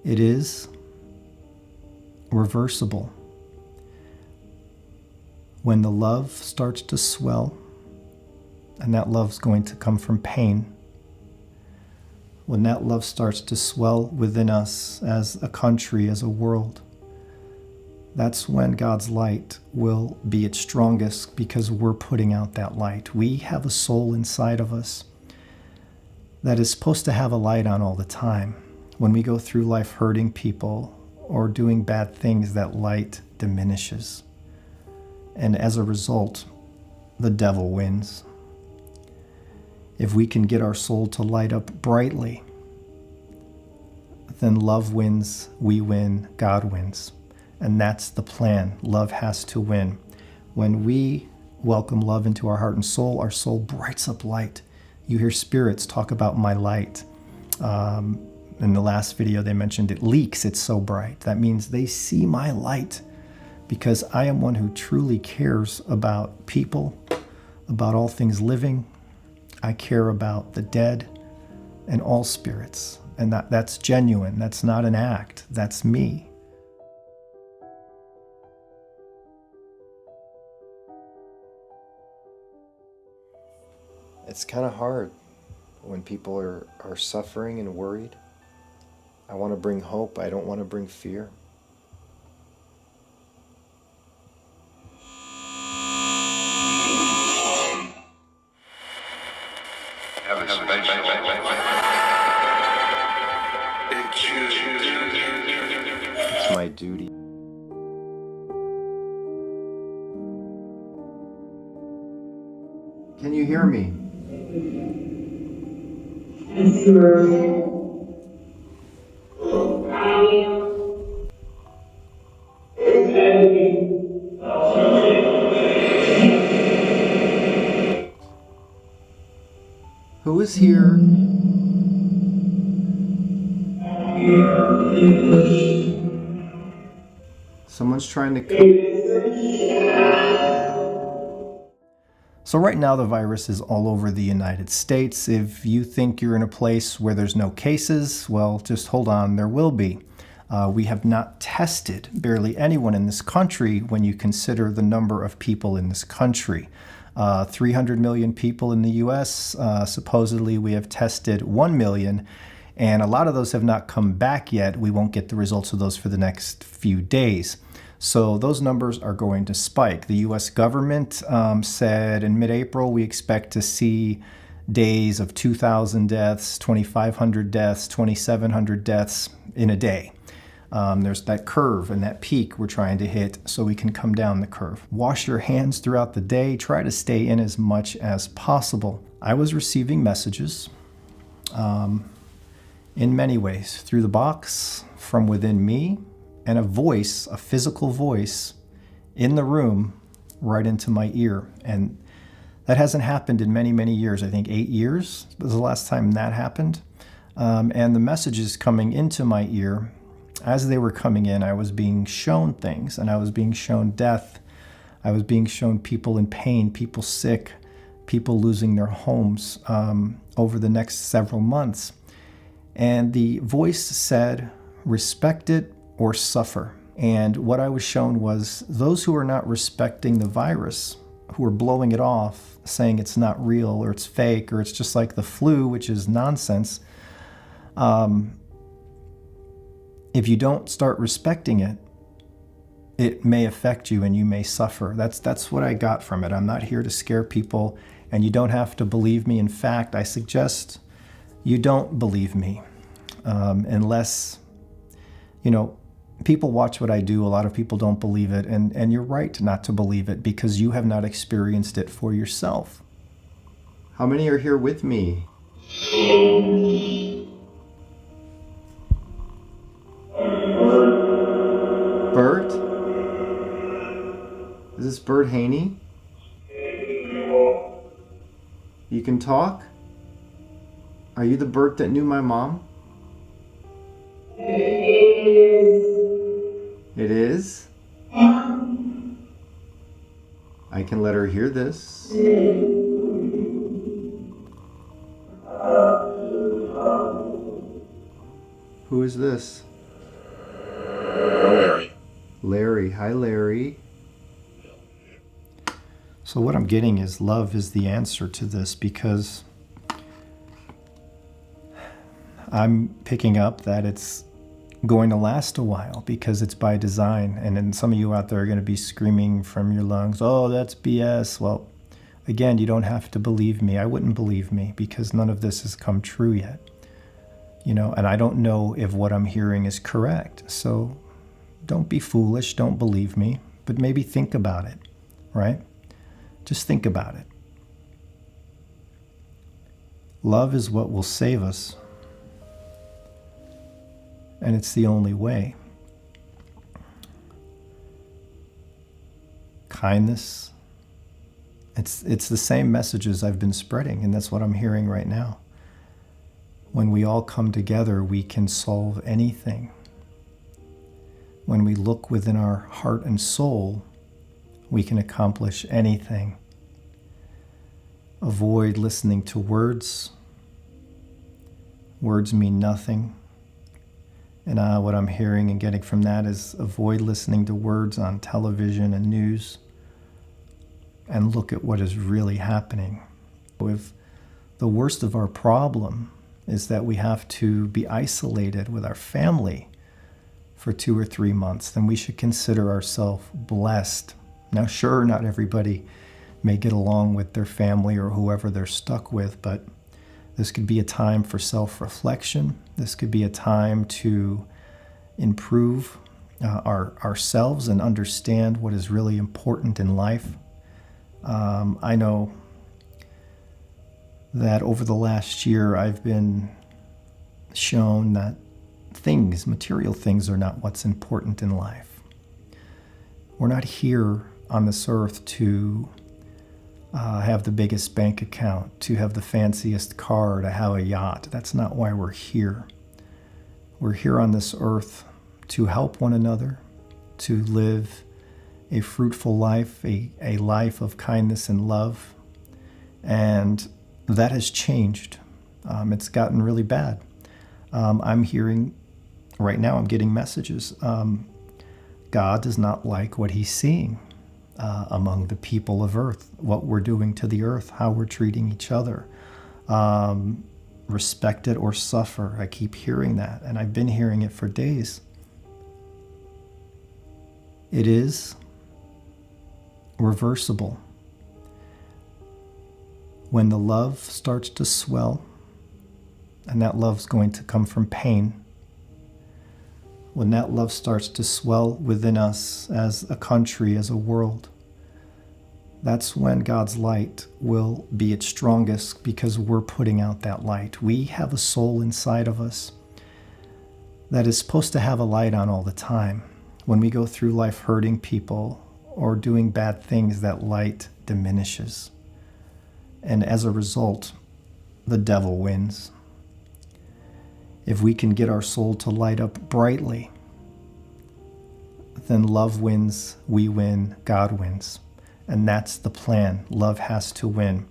It is reversible. When the love starts to swell, and that love's going to come from pain, when that love starts to swell within us as a country, as a world, that's when God's light will be its strongest, because we're putting out that light. We have a soul inside of us that is supposed to have a light on all the time. When we go through life hurting people or doing bad things, that light diminishes. And as a result, the devil wins. If we can get our soul to light up brightly, then love wins, we win, God wins. And that's the plan. Love has to win. When we welcome love into our heart and soul brights up light. You hear spirits talk about my light. In the last video, they mentioned it leaks. It's so bright. That means they see my light, because I am one who truly cares about people, about all things living. I care about the dead and all spirits. And that's genuine. That's not an act. That's me. It's kind of hard when people are suffering and worried. I want to bring hope. I don't want to bring fear. It's my duty. Can you hear me? Who is here? Someone's trying to come. So right now the virus is all over the United States. If you think you're in a place where there's no cases, well, just hold on, there will be. We have not tested barely anyone in this country when you consider the number of people in this country. 300 million people in the US. Supposedly we have tested 1 million, and a lot of those have not come back yet. We won't get the results of those for the next few days. So those numbers are going to spike. The US government said in mid-April we expect to see days of 2,000 deaths, 2,500 deaths, 2,700 deaths in a day. There's that curve and that peak we're trying to hit so we can come down the curve. Wash your hands throughout the day. Try to stay in as much as possible. I was receiving messages in many ways, through the box, from within me, and a voice, a physical voice in the room right into my ear. And that hasn't happened in many, many years. I think 8 years was the last time that happened. And the messages coming into my ear, as they were coming in, I was being shown things, and I was being shown death. I was being shown people in pain, people sick, people losing their homes over the next several months. And the voice said, respect it or suffer. And what I was shown was those who are not respecting the virus, who are blowing it off, saying it's not real or it's fake or it's just like the flu, which is nonsense. If you don't start respecting it, it may affect you and you may suffer. That's what I got from it. I'm not here to scare people, and you don't have to believe me. In fact, I suggest you don't believe me unless, people watch what I do. A lot of people don't believe it, and you're right not to believe it because you have not experienced it for yourself. How many are here with me? Bert? Is this Bert Haney? You can talk? Are you the Bert that knew my mom? It is? I can let her hear this. Who is this? Larry. Larry. Hi, Larry. So what I'm getting is love is the answer to this, because I'm picking up that it's going to last a while because it's by design. And then some of you out there are going to be screaming from your lungs, oh, that's BS. Well, again, you don't have to believe me. I wouldn't believe me because none of this has come true yet. And I don't know if what I'm hearing is correct. So don't be foolish. Don't believe me, but maybe think about it, right? Just think about it. Love is what will save us. And it's the only way. Kindness. It's the same messages I've been spreading, and that's what I'm hearing right now. When we all come together, we can solve anything. When we look within our heart and soul, we can accomplish anything. Avoid listening to words. Words mean nothing. And what I'm hearing and getting from that is avoid listening to words on television and news, and look at what is really happening. If the worst of our problem is that we have to be isolated with our family for 2 or 3 months, then we should consider ourselves blessed. Now, sure, not everybody may get along with their family or whoever they're stuck with, but this could be a time for self-reflection. This could be a time to improve ourselves and understand what is really important in life. I know that over the last year, I've been shown that material things are not what's important in life. We're not here on this earth to have the biggest bank account, to have the fanciest car, to have a yacht. That's not why we're here. We're here on this earth to help one another, to live a fruitful life, a life of kindness and love. And that has changed. It's gotten really bad. I'm hearing, right now I'm getting messages. God does not like what he's seeing among the people of earth, what we're doing to the earth, how we're treating each other. Respect it or suffer. I keep hearing that, and I've been hearing it for days. It is reversible. When the love starts to swell, and that love's going to come from pain, when that love starts to swell within us as a country, as a world, that's when God's light will be its strongest, because we're putting out that light. We have a soul inside of us that is supposed to have a light on all the time. When we go through life hurting people or doing bad things, that light diminishes. And as a result, the devil wins. If we can get our soul to light up brightly, then love wins, we win, God wins. And that's the plan. Love has to win.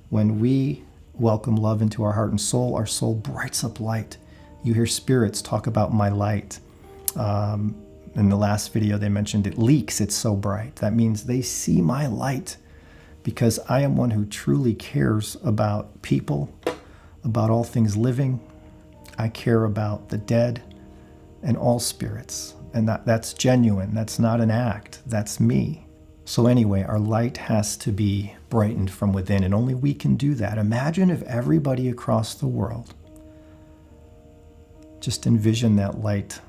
When we welcome love into our heart and soul brights up light. You hear spirits talk about my light. In the last video, they mentioned it leaks. It's so bright. That means they see my light, because I am one who truly cares about people, about all things living. I care about the dead and all spirits. And that's genuine. That's not an act. That's me. So anyway, our light has to be brightened from within, and only we can do that. Imagine if everybody across the world just envision that light,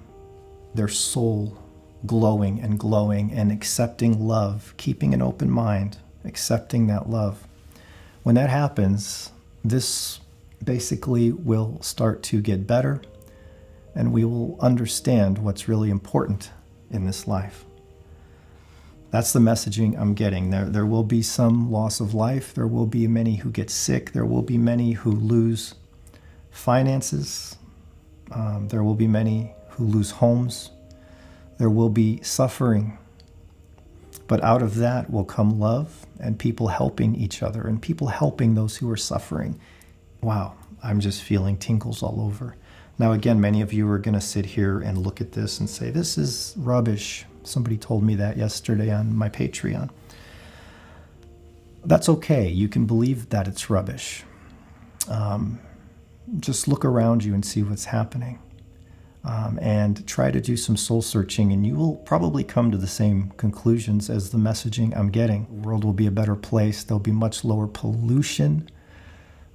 their soul glowing and accepting love, keeping an open mind, accepting that love. When that happens, this basically will start to get better, and we will understand what's really important in this life. That's the messaging I'm getting. There will be some loss of life. There will be many who get sick. There will be many who lose finances. There will be many who lose homes. There will be suffering. But out of that will come love and people helping each other and people helping those who are suffering. Wow, I'm just feeling tingles all over. Now, again, many of you are going to sit here and look at this and say, this is rubbish. Somebody told me that yesterday on my Patreon. That's okay. You can believe that it's rubbish. Just look around you and see what's happening. And try to do some soul searching, and you will probably come to the same conclusions as the messaging I'm getting. The world will be a better place. There'll be much lower pollution.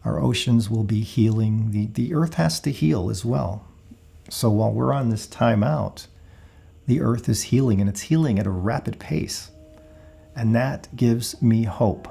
Our oceans will be healing. The earth has to heal as well. So while we're on this time out, the earth is healing, and it's healing at a rapid pace. And that gives me hope.